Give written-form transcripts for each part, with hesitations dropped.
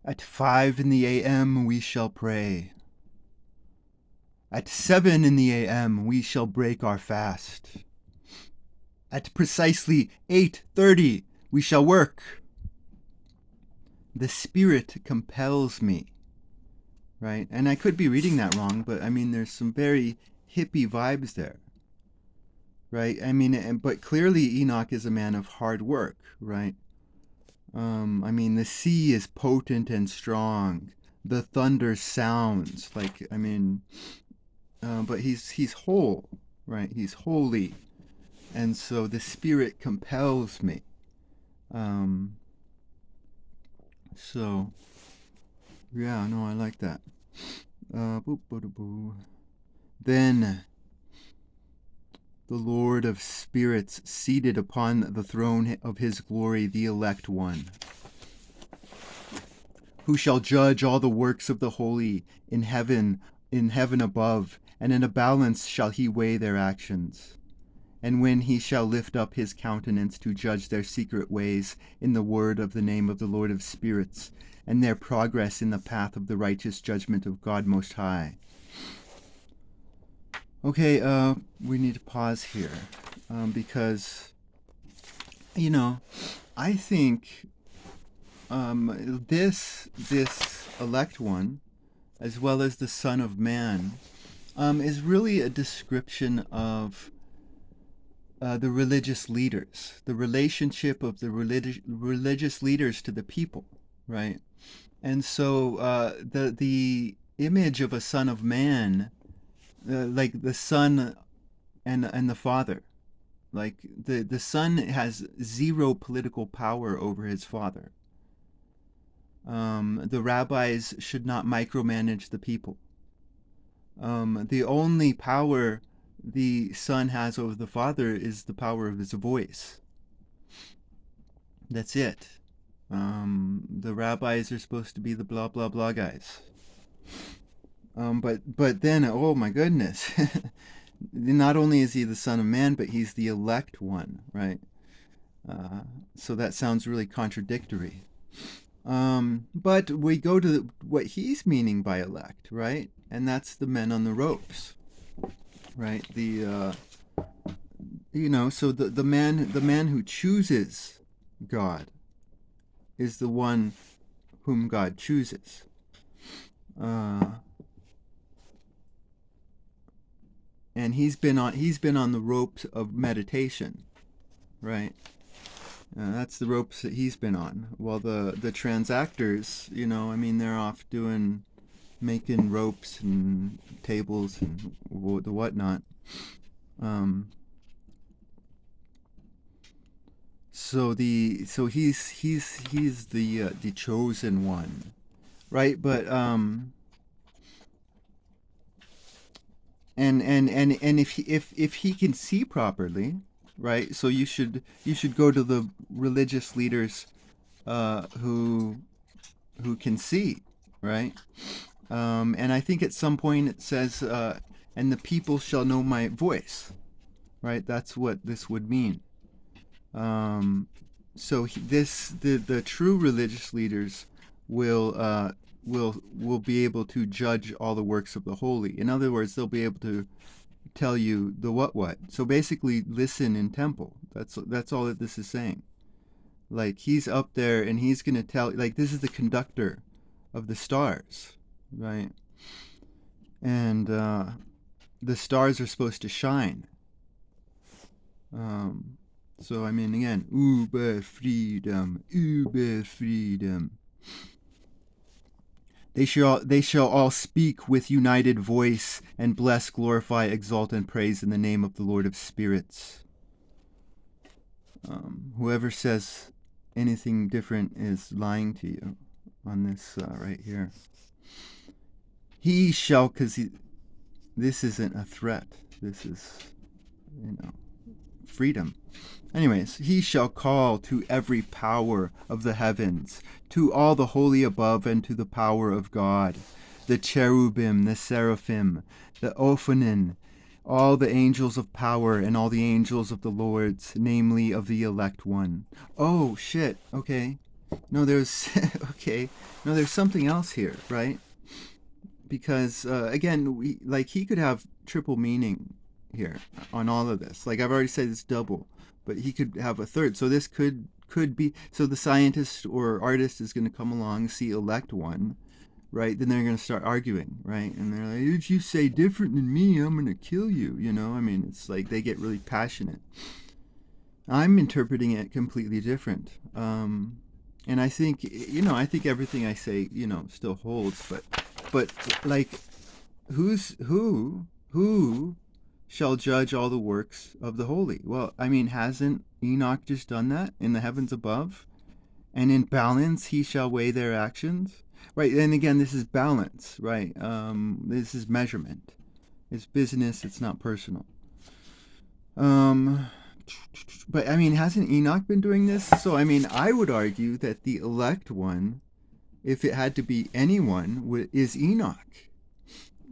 At 5 in the a.m. we shall pray. At 7 in the a.m. we shall break our fast. At precisely 8:30 we shall work. The Spirit compels me. Right? And I could be reading that wrong, but I mean, there's some very hippie vibes there. Right? I mean, but clearly Enoch is a man of hard work, right? I mean, the sea is potent and strong. The thunder sounds like, I mean, but he's whole, right? He's holy, and so the Spirit compels me. Um, so yeah, no, I like that. Boo, boo, boo. Then the Lord of spirits seated upon the throne of his glory, the elect one, who shall judge all the works of the holy in heaven above, and in a balance shall he weigh their actions. And when he shall lift up his countenance to judge their secret ways in the word of the name of the Lord of spirits, and their progress in the path of the righteous judgment of God Most High. Okay, we need to pause here, because, you know, I think this elect one, as well as the Son of Man, is really a description of the religious leaders, the relationship of the religious leaders to the people, right? And so the image of a Son of Man, like the Son and the Father, like the Son has zero political power over his Father. The rabbis should not micromanage the people. The only power the Son has over the Father is the power of his voice. That's it. The rabbis are supposed to be the blah blah blah guys. But then, oh my goodness, not only is he the Son of Man, but he's the elect one, right? So that sounds really contradictory. But we go to what he's meaning by elect, right? And that's the men on the ropes, right? So the man who chooses God is the one whom God chooses. And he's been on the ropes of meditation, right? That's the ropes that he's been on. While the transactors, I mean, they're off making ropes and tables and the whatnot. So he's the chosen one, right? But and if he can see properly, right? So you should go to the religious leaders who can see, right? And I think at some point it says, and the people shall know my voice, right? That's what this would mean. So the true religious leaders will be able to judge all the works of the holy. In other words, they'll be able to tell you the what. So basically, listen in temple. That's all that this is saying. Like, he's up there and he's going to tell, like, this is the conductor of the stars, right? And the stars are supposed to shine. So I mean, again, Uber freedom, Uber freedom. They shall all speak with united voice and bless, glorify, exalt, and praise in the name of the Lord of spirits. Whoever says anything different is lying to you on this right here. He shall, because this isn't a threat. This is, freedom. Anyways, he shall call to every power of the heavens, to all the holy above, and to the power of God, the cherubim, the seraphim, the ophanim, all the angels of power, and all the angels of the Lords, namely of the elect one. Oh, shit, okay. No, there's okay. No, there's something else here, right? Because again, he could have triple meaning here on all of this. Like I've already said, it's double, but he could have a third. So this could be. So the scientist or artist is going to come along, see elect one, right? Then they're going to start arguing, right? And they're like, if you say different than me, I'm going to kill you. You know, I mean, it's like they get really passionate. I'm interpreting it completely different. And I think, I think everything I say, still holds. But like, who shall judge all the works of the holy? Well, I mean, hasn't Enoch just done that in the heavens above? And in balance he shall weigh their actions, right? And again, this is balance, right? This is measurement. It's business. It's not personal. Um, but I mean, hasn't Enoch been doing this? So I mean, I would argue that the elect one, if it had to be anyone, is Enoch.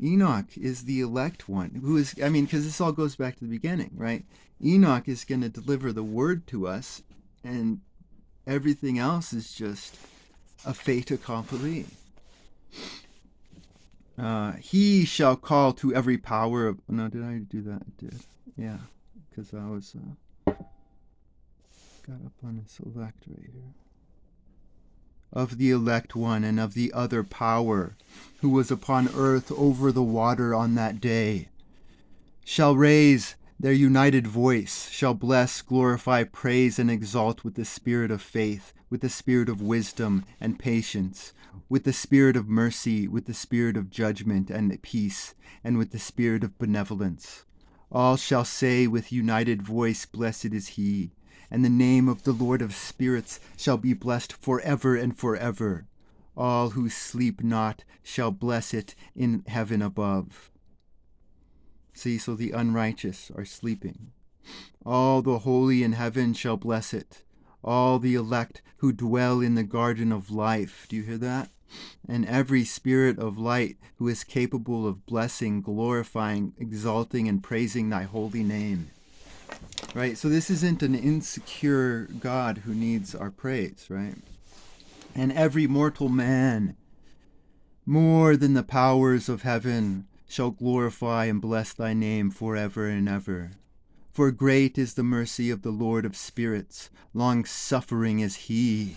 Enoch is the elect one, who is, I mean, because this all goes back to the beginning, right? Enoch is going to deliver the word to us, and everything else is just a fait accompli. He shall call to every power of. No, did I do that? I did. Yeah, because I was got up on this elect right here. Of the elect one and of the other power, who was upon earth over the water on that day, shall raise their united voice, shall bless, glorify, praise, and exalt with the spirit of faith, with the spirit of wisdom and patience, with the spirit of mercy, with the spirit of judgment and peace, and with the spirit of benevolence. All shall say with united voice, Blessed is he, and the name of the Lord of spirits shall be blessed forever and forever. All who sleep not shall bless it in heaven above. See, so the unrighteous are sleeping. All the holy in heaven shall bless it. All the elect who dwell in the garden of life. Do you hear that? And every spirit of light who is capable of blessing, glorifying, exalting, and praising thy holy name. Right? So this isn't an insecure God who needs our praise, right? And every mortal man, more than the powers of heaven, shall glorify and bless thy name forever and ever. For great is the mercy of the Lord of spirits, long-suffering is he.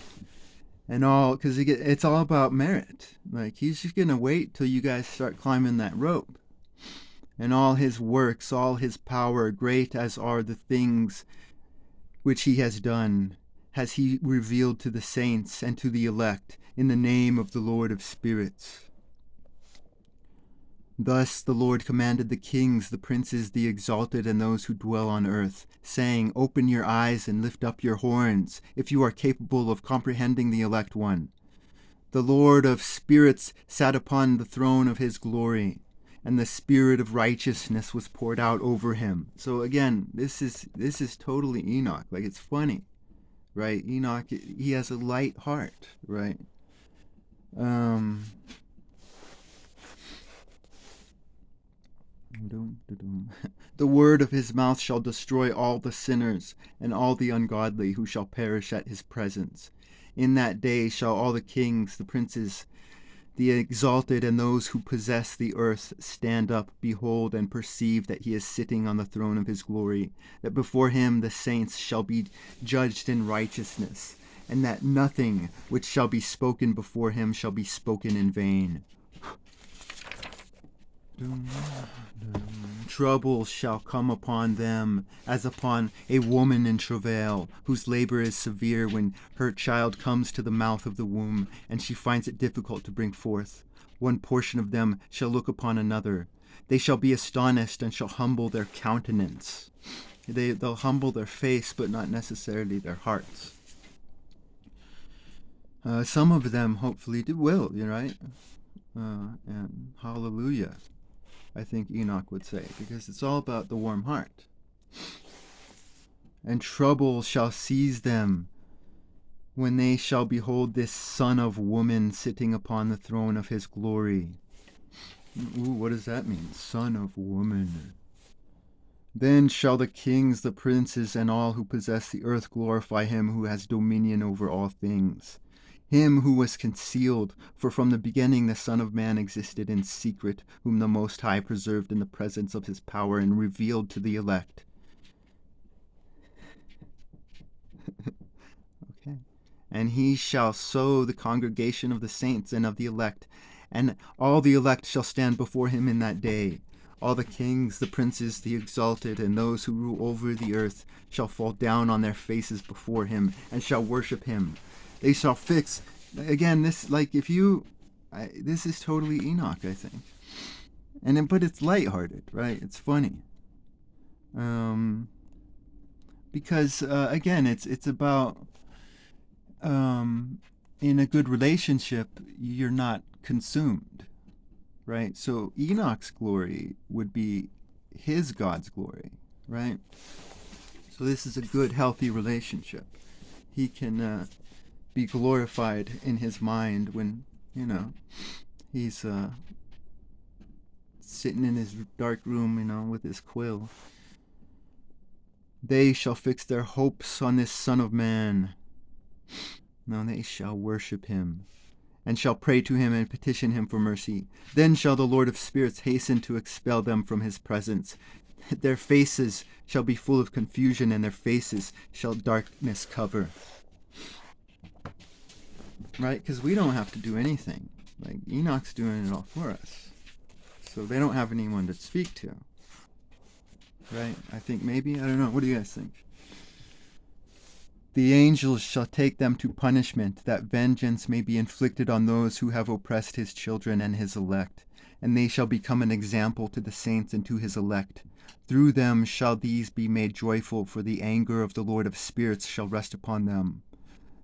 And all, because it's all about merit. Like, he's just going to wait till you guys start climbing that rope. And all his works, all his power, great as are the things which he has done, has he revealed to the saints and to the elect in the name of the Lord of spirits. Thus the Lord commanded the kings, the princes, the exalted, and those who dwell on earth, saying, Open your eyes and lift up your horns, if you are capable of comprehending the elect one. The Lord of spirits sat upon the throne of his glory, and the spirit of righteousness was poured out over him. So again, this is totally Enoch. Like, it's funny, right? Enoch, he has a light heart, right? The word of his mouth shall destroy all the sinners and all the ungodly who shall perish at his presence. In that day shall all the kings, the princes, the exalted, and those who possess the earth stand up, behold, and perceive that he is sitting on the throne of his glory, that before him the saints shall be judged in righteousness, and that nothing which shall be spoken before him shall be spoken in vain. Trouble shall come upon them as upon a woman in travail, whose labor is severe when her child comes to the mouth of the womb, and she finds it difficult to bring forth. One portion of them shall look upon another. They shall be astonished and shall humble their countenance. They'll humble their face, but not necessarily their hearts. Some of them hopefully will, right? And hallelujah, I think Enoch would say, because it's all about the warm heart. And trouble shall seize them when they shall behold this Son of Woman sitting upon the throne of his glory. Ooh, what does that mean? Son of Woman. Then shall the kings, the princes, and all who possess the earth glorify him who has dominion over all things, him who was concealed, for from the beginning the Son of Man existed in secret, whom the Most High preserved in the presence of his power and revealed to the elect. Okay. And he shall sow the congregation of the saints and of the elect, and all the elect shall stand before him in that day. All the kings, the princes, the exalted, and those who rule over the earth shall fall down on their faces before him, and shall worship him. They shall fix, again, this, like, if you, this is totally Enoch, I think. But it's lighthearted, right? It's funny. Because, again, it's about, in a good relationship, you're not consumed, right? So Enoch's glory would be his God's glory, right? So this is a good, healthy relationship. He can be glorified in his mind when, he's sitting in his dark room, with his quill. They shall fix their hopes on this Son of Man. No, they shall worship him, and shall pray to him and petition him for mercy. Then shall the Lord of spirits hasten to expel them from his presence. Their faces shall be full of confusion, and their faces shall darkness cover. Right? Because we don't have to do anything. Like, Enoch's doing it all for us. So they don't have anyone to speak to. Right? I think maybe. I don't know. What do you guys think? The angels shall take them to punishment, that vengeance may be inflicted on those who have oppressed his children and his elect, and they shall become an example to the saints and to his elect. Through them shall these be made joyful, for the anger of the Lord of spirits shall rest upon them.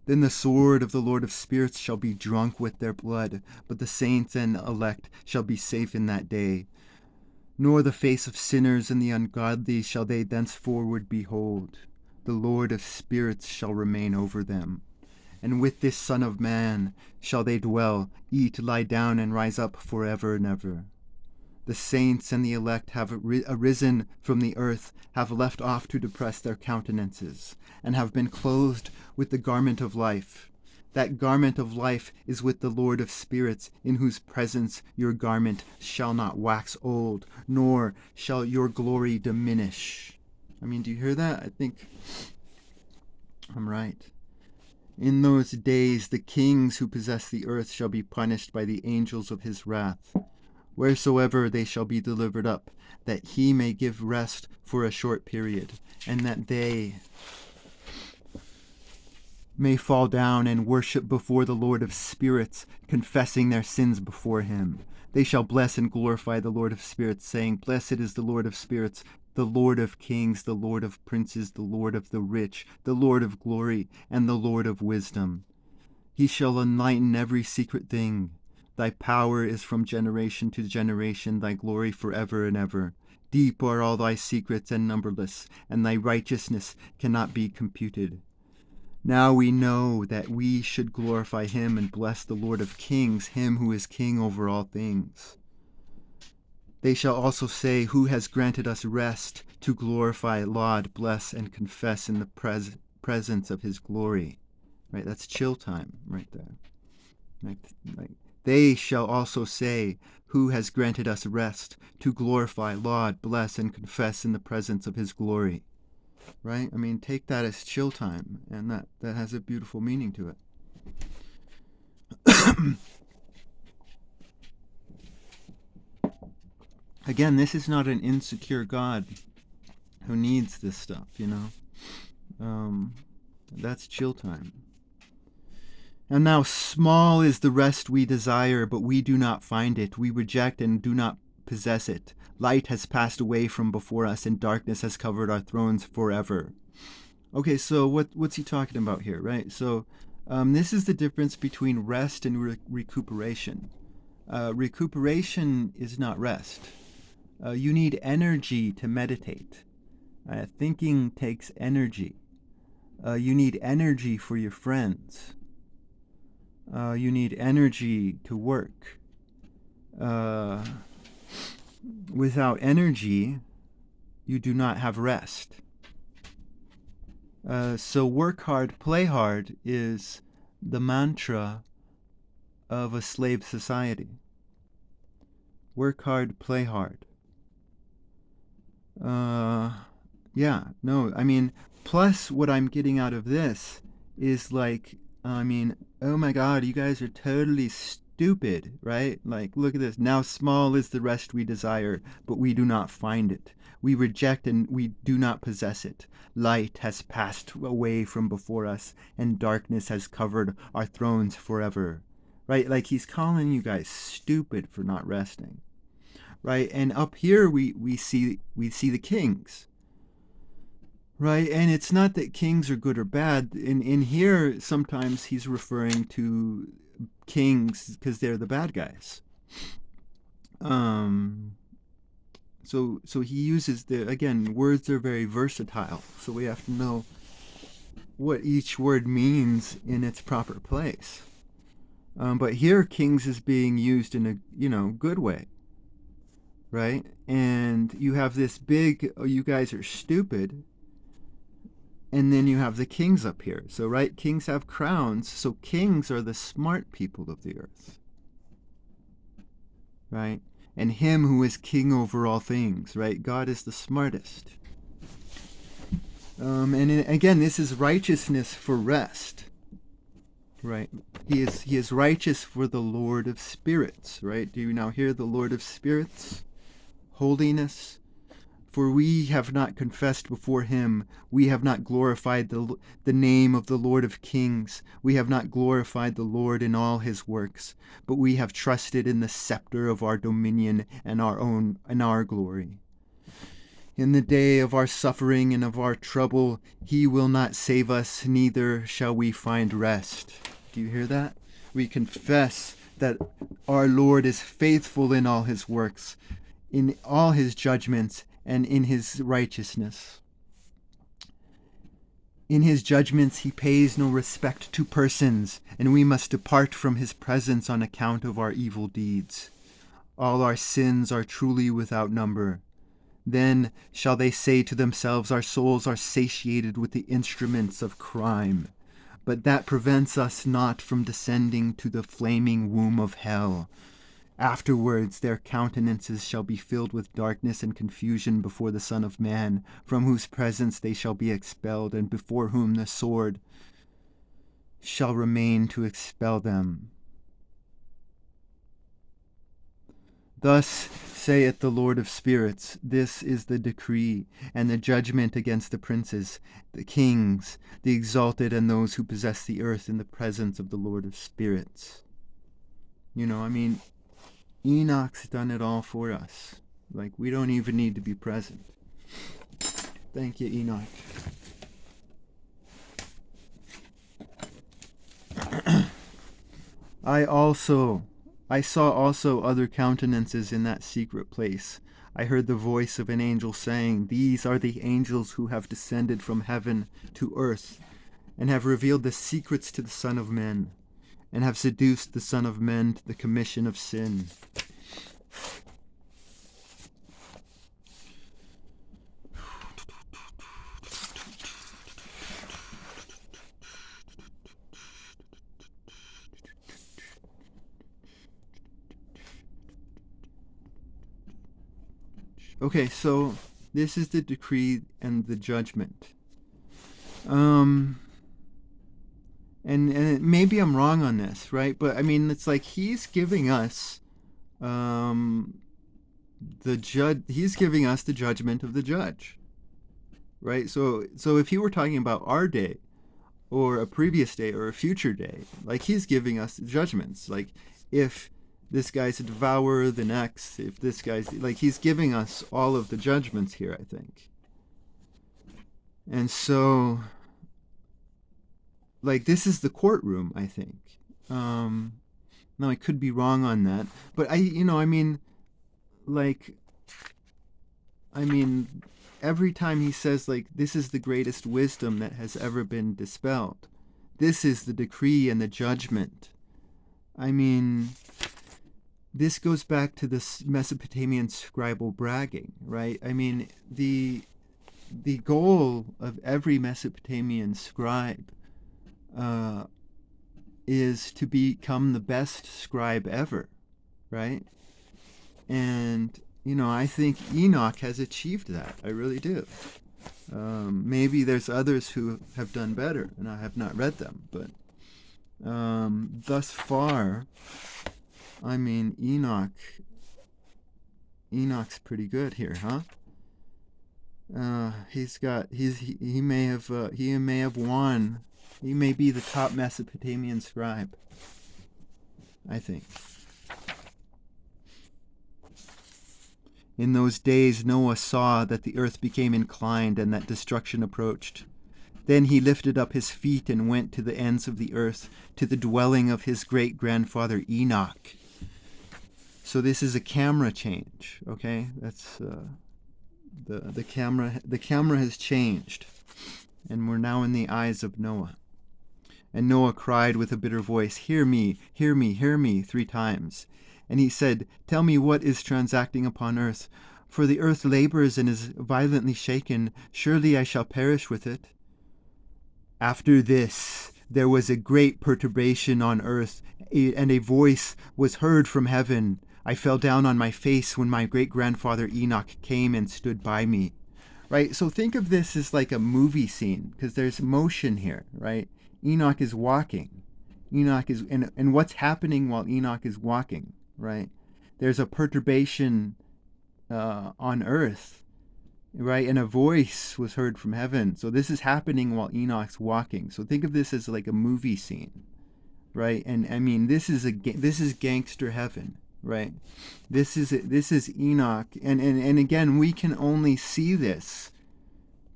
Then the sword of the Lord of spirits shall be drunk with their blood, but the saints and elect shall be safe in that day. Nor the face of sinners and the ungodly shall they thenceforward behold. The Lord of spirits shall remain over them. And with this Son of Man shall they dwell, eat, lie down, and rise up forever and ever. The saints and the elect have arisen from the earth, have left off to depress their countenances, and have been clothed with the garment of life. That garment of life is with the Lord of spirits, in whose presence your garment shall not wax old, nor shall your glory diminish. I mean, do you hear that? I think I'm right. In those days the kings who possess the earth shall be punished by the angels of his wrath, wheresoever they shall be delivered up, that he may give rest for a short period, and that they may fall down and worship before the Lord of spirits, confessing their sins before him. They shall bless and glorify the Lord of spirits, saying, Blessed is the Lord of spirits, the Lord of kings, the Lord of princes, the Lord of the rich, the Lord of glory, and the Lord of wisdom. He shall enlighten every secret thing. Thy power is from generation to generation, thy glory forever and ever. Deep are all thy secrets and numberless, and thy righteousness cannot be computed. Now we know that we should glorify him and bless the Lord of kings, him who is king over all things. They shall also say, Who has granted us rest to glorify, laud, bless, and confess in the presence of his glory. Right, that's chill time right there. Right. They shall also say, Who has granted us rest to glorify, laud, bless, and confess in the presence of his glory. Right? I mean, take that as chill time, and that has a beautiful meaning to it. Again, this is not an insecure God who needs this stuff, That's chill time. And now small is the rest we desire, but we do not find it. We reject and do not possess it. Light has passed away from before us, and darkness has covered our thrones forever. Okay, so what's he talking about here, right? So this is the difference between rest and recuperation. Recuperation is not rest. You need energy to meditate. Thinking takes energy. You need energy for your friends. You need energy to work. Without energy, you do not have rest. So work hard, play hard is the mantra of a slave society. Work hard, play hard. Yeah, no, I mean, plus what I'm getting out of this is like, I mean, oh my God, you guys are totally stupid, right? Like, look at this. Now small is the rest we desire, but we do not find it. We reject and we do not possess it. Light has passed away from before us, and darkness has covered our thrones forever. Right? Like he's calling you guys stupid for not resting. Right? And up here we see the kings. Right? And it's not that kings are good or bad. In here sometimes he's referring to kings because they're the bad guys. So he uses again, words are very versatile, so we have to know what each word means in its proper place. But here kings is being used in a good way, right? And you have this big, oh, you guys are stupid, and then you have the kings up here. So right, kings have crowns, so kings are the smart people of the earth, right? And him who is king over all things, right? God is the smartest. Again, this is righteousness for rest, right? He is righteous for the Lord of spirits, right? Do you now hear the Lord of spirits? Holiness. For we have not confessed before him, we have not glorified the name of the Lord of kings, we have not glorified the Lord in all his works, but we have trusted in the scepter of our dominion and our glory. In the day of our suffering and of our trouble, he will not save us, neither shall we find rest. Do you hear that? We confess that our Lord is faithful in all his works, in all his judgments, and in his righteousness. In his judgments he pays no respect to persons, and we must depart from his presence on account of our evil deeds. All our sins are truly without number. Then shall they say to themselves, our souls are satiated with the instruments of crime. But that prevents us not from descending to the flaming womb of hell. Afterwards their countenances shall be filled with darkness and confusion before the Son of Man, from whose presence they shall be expelled, and before whom the sword shall remain to expel them. Thus saith the Lord of spirits, this is the decree and the judgment against the princes, the kings, the exalted, and those who possess the earth in the presence of the Lord of spirits. Enoch's done it all for us. Like, we don't even need to be present. Thank you, Enoch. I saw also other countenances in that secret place. I heard the voice of an angel saying, these are the angels who have descended from heaven to earth, and have revealed the secrets to the Son of Men, and have seduced the Son of Men to the commission of sin. Okay, so this is the decree and the judgment. And maybe I'm wrong on this, right? But I mean, it's like he's giving us he's giving us the judgment of the judge, right? So if he were talking about our day or a previous day or a future day, like he's giving us the judgments. Like if this guy's a devourer, the next, if this guy's, like, he's giving us all of the judgments here, I think. And so, like, this is the courtroom, I think. Now, I could be wrong on that, but every time he says, like, this is the greatest wisdom that has ever been dispelled. This is the decree and the judgment. I mean, this goes back to this Mesopotamian scribal bragging, right? I mean, the goal of every Mesopotamian scribe uh, is to become the best scribe ever, right? And I think Enoch has achieved that. I really do. Maybe there's others who have done better, and I have not read them, but thus far, I mean, Enoch's pretty good here, huh? He may have won. He may be the top Mesopotamian scribe, I think. In those days Noah saw that the earth became inclined and that destruction approached. Then he lifted up his feet and went to the ends of the earth, to the dwelling of his great-grandfather Enoch. So this is a camera change, okay? That's the camera. The camera has changed, and we're now in the eyes of Noah. And Noah cried with a bitter voice, "Hear me, hear me, hear me," 3 times. And he said, "Tell me what is transacting upon earth. For the earth labors and is violently shaken. Surely I shall perish with it." After this, there was a great perturbation on earth, and a voice was heard from heaven. I fell down on my face when my great-grandfather Enoch came and stood by me. Right? So think of this as like a movie scene, because there's motion here, right? Enoch is walking. And what's happening while Enoch is walking, right? There's a perturbation on earth, right? And a voice was heard from heaven. So this is happening while Enoch's walking. So think of this as like a movie scene, right? And I mean, this is gangster heaven, right? This is Enoch, and again, we can only see this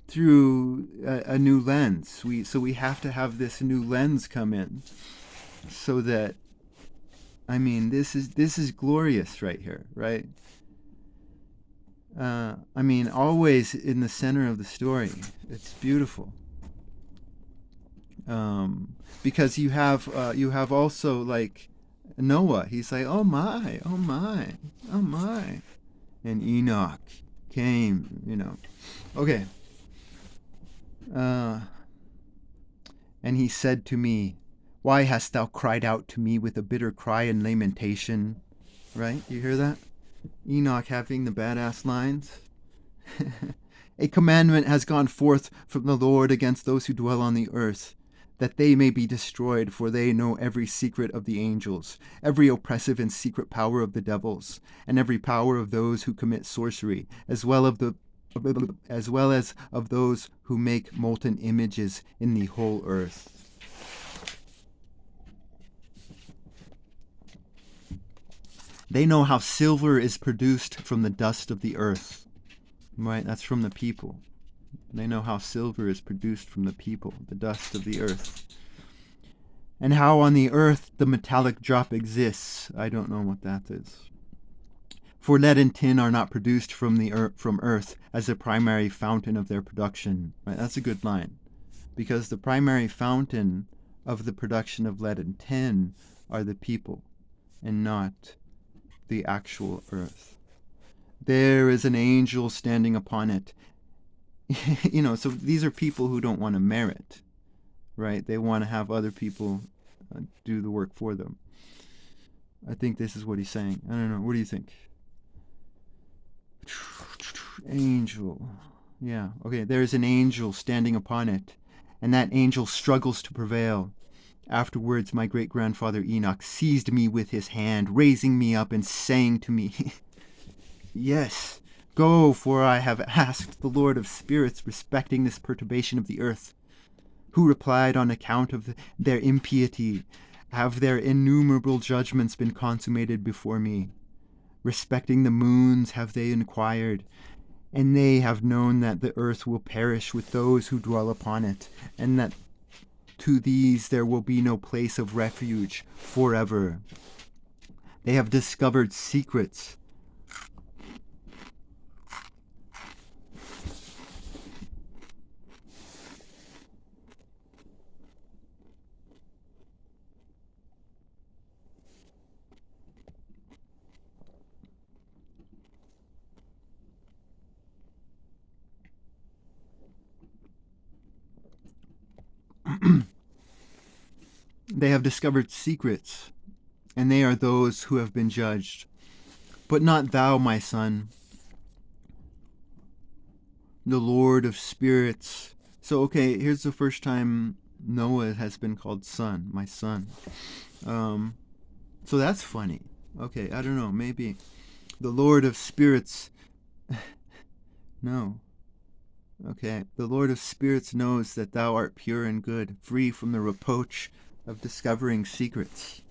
through a new lens. So we have to have this new lens come in, so that, I mean, this is glorious right here, right? I mean, always in the center of the story. It's beautiful. Because you have also like Noah. He's like, oh my, oh my, oh my, and Enoch came. Okay. And he said to me, "Why hast thou cried out to me with a bitter cry and lamentation?" Right? You hear that? Enoch having the badass lines. "A commandment has gone forth from the Lord against those who dwell on the earth, that they may be destroyed, for they know every secret of the angels, every oppressive and secret power of the devils, and every power of those who commit sorcery, as well as of those who make molten images in the whole earth." They know how silver is produced from the dust of the earth. Right? That's from the people. They know how silver is produced from the people, the dust of the earth. And how on the earth the metallic drop exists. I don't know what that is. For lead and tin are not produced from earth as the primary fountain of their production. Right? That's a good line. Because the primary fountain of the production of lead and tin are the people, and not the actual earth. There is an angel standing upon it. So these are people who don't want to merit, right? They want to have other people do the work for them. I think this is what he's saying. I don't know. What do you think? Angel. Yeah. Okay. There is an angel standing upon it, and that angel struggles to prevail. Afterwards, my great-grandfather Enoch seized me with his hand, raising me up and saying to me, "Yes, go, for I have asked the Lord of spirits respecting this perturbation of the earth." Who replied, "On account of their impiety have their innumerable judgments been consummated before me. Respecting the moons have they inquired, and they have known that the earth will perish with those who dwell upon it, and that to these there will be no place of refuge forever. They have discovered secrets They have discovered secrets, and they are those who have been judged. But not thou, my son, the Lord of spirits. So, okay, here's the first time Noah has been called son, my son. So that's funny. Okay, I don't know, maybe the Lord of spirits. No. Okay, the Lord of spirits knows that thou art pure and good, free from the reproach of discovering secrets.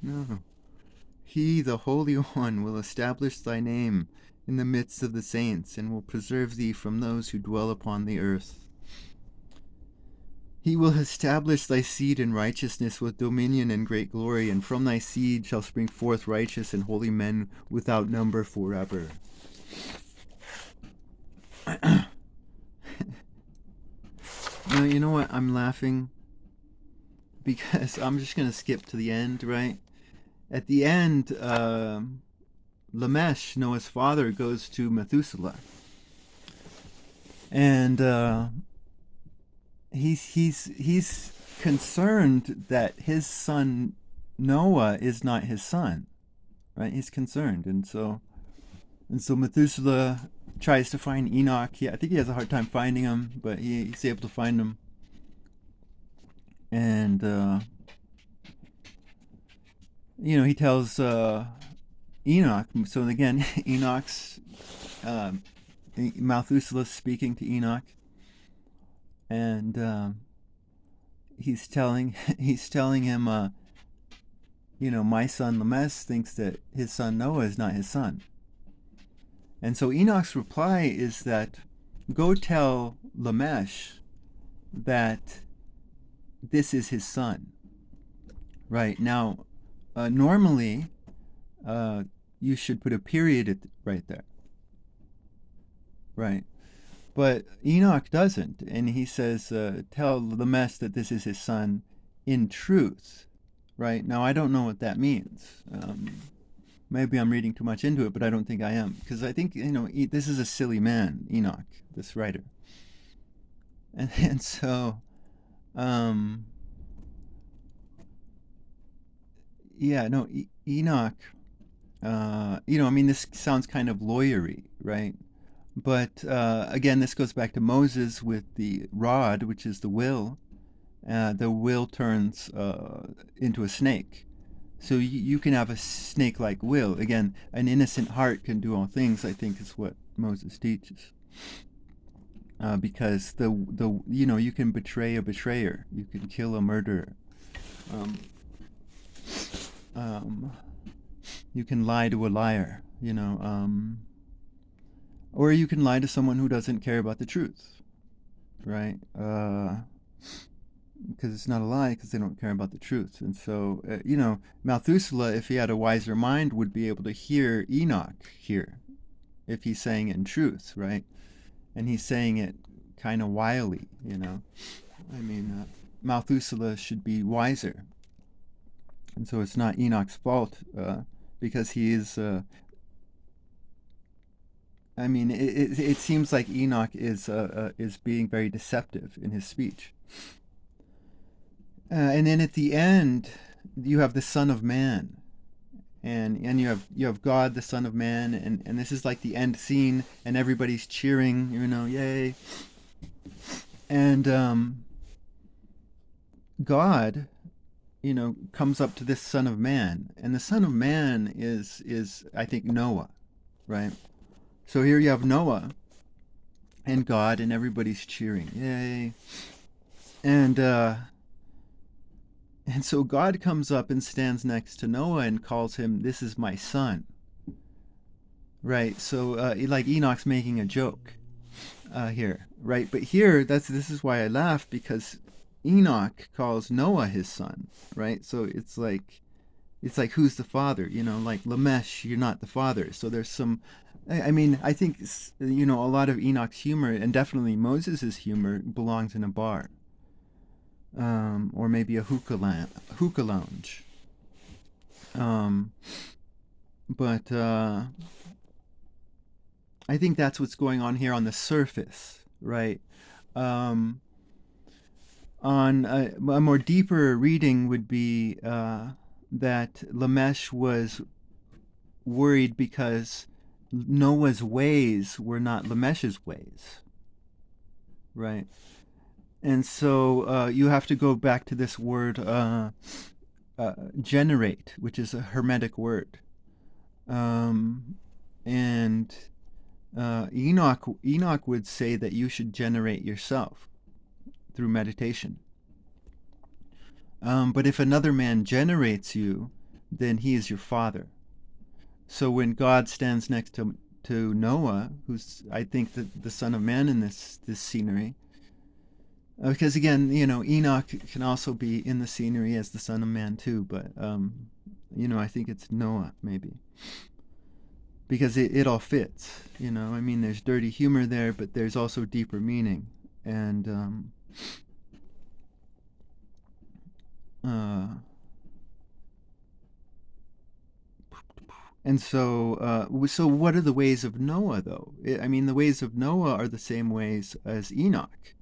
No. He, the Holy One, will establish thy name in the midst of the saints, and will preserve thee from those who dwell upon the earth. He will establish thy seed in righteousness with dominion and great glory, and from thy seed shall spring forth righteous and holy men without number forever. Now, you know what? I'm laughing because I'm just going to skip to the end, right? At the end, Lamech, Noah's father, goes to Methuselah. And he's concerned that his son Noah is not his son, right? He's concerned, and so Methuselah tries to find Enoch. I think he has a hard time finding him, but he's able to find him. And he tells Enoch. So again, Enoch's Methuselah speaking to Enoch, and he's telling him, my son Lamech thinks that his son Noah is not his son. And so Enoch's reply is that, go tell Lamech that this is his son. Right now, normally you should put a period right there. Right. But Enoch doesn't, and he says, tell Lamech that this is his son in truth. Right? Now, I don't know what that means. Maybe I'm reading too much into it, but I don't think I am. Because I think, this is a silly man, Enoch, this writer. And so, Enoch, this sounds kind of lawyery, right? But again, this goes back to Moses with the rod, which is the will. The will turns into a snake. So you can have a snake-like will. Again, an innocent heart can do all things, I think is what Moses teaches. Because you can betray a betrayer. You can kill a murderer. You can lie to a liar, or you can lie to someone who doesn't care about the truth, right? Because it's not a lie, because they don't care about the truth. And so, Methuselah, if he had a wiser mind, would be able to hear Enoch here, if he's saying it in truth, right? And he's saying it kind of wily, Methuselah should be wiser. And so it's not Enoch's fault, because he is... it seems like Enoch is being very deceptive in his speech. And then at the end, you have the Son of Man, and you have God, the Son of Man, and this is like the end scene, and everybody's cheering, yay. And God, comes up to this Son of Man, and the Son of Man is I think Noah, right? So here you have Noah and God, and everybody's cheering, yay. And so God comes up and stands next to Noah and calls him, this is my son. Right, so like Enoch's making a joke here, right? But here, this is why I laugh, because Enoch calls Noah his son, right? So it's like who's the father? Like Lamech, you're not the father. So there's some, I think, a lot of Enoch's humor, and definitely Moses's humor, belongs in a bar. Or maybe a hookah lounge. But I think that's what's going on here on the surface, right? On on a more deeper reading would be that Lamesh was worried because Noah's ways were not Lamesh's ways, right? And so you have to go back to this word generate, which is a Hermetic word. And Enoch would say that you should generate yourself through meditation. But if another man generates you, then he is your father. So when God stands next to Noah, who's I think the son of man in this scenery, because again, Enoch can also be in the scenery as the son of man too, but I think it's Noah maybe, because it all fits. I mean, there's dirty humor there, but there's also deeper meaning, and so what are the ways of Noah, though? I mean, the ways of Noah are the same ways as Enoch,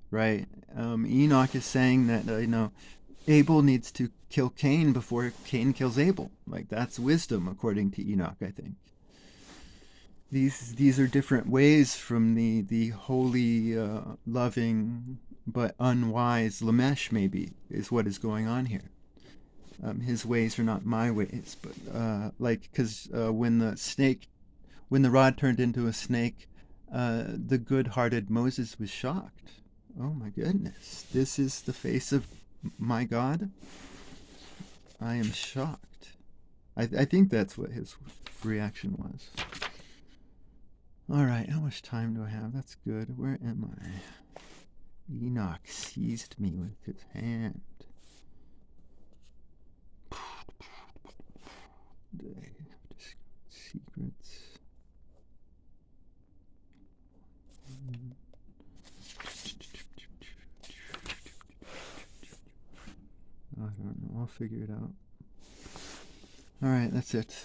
right? Enoch is saying that, Abel needs to kill Cain before Cain kills Abel. Like, that's wisdom, according to Enoch, I think. These are different ways from the holy, loving, but unwise Lamesh, maybe, is what is going on here. His ways are not my ways, but because when the rod turned into a snake, the good-hearted Moses was shocked. Oh my goodness, this is the face of my God? I am shocked. I think that's what his reaction was. All right, how much time do I have? That's good. Where am I? Enoch seized me with his hand. Secrets. I don't know. I'll figure it out. All right, that's it.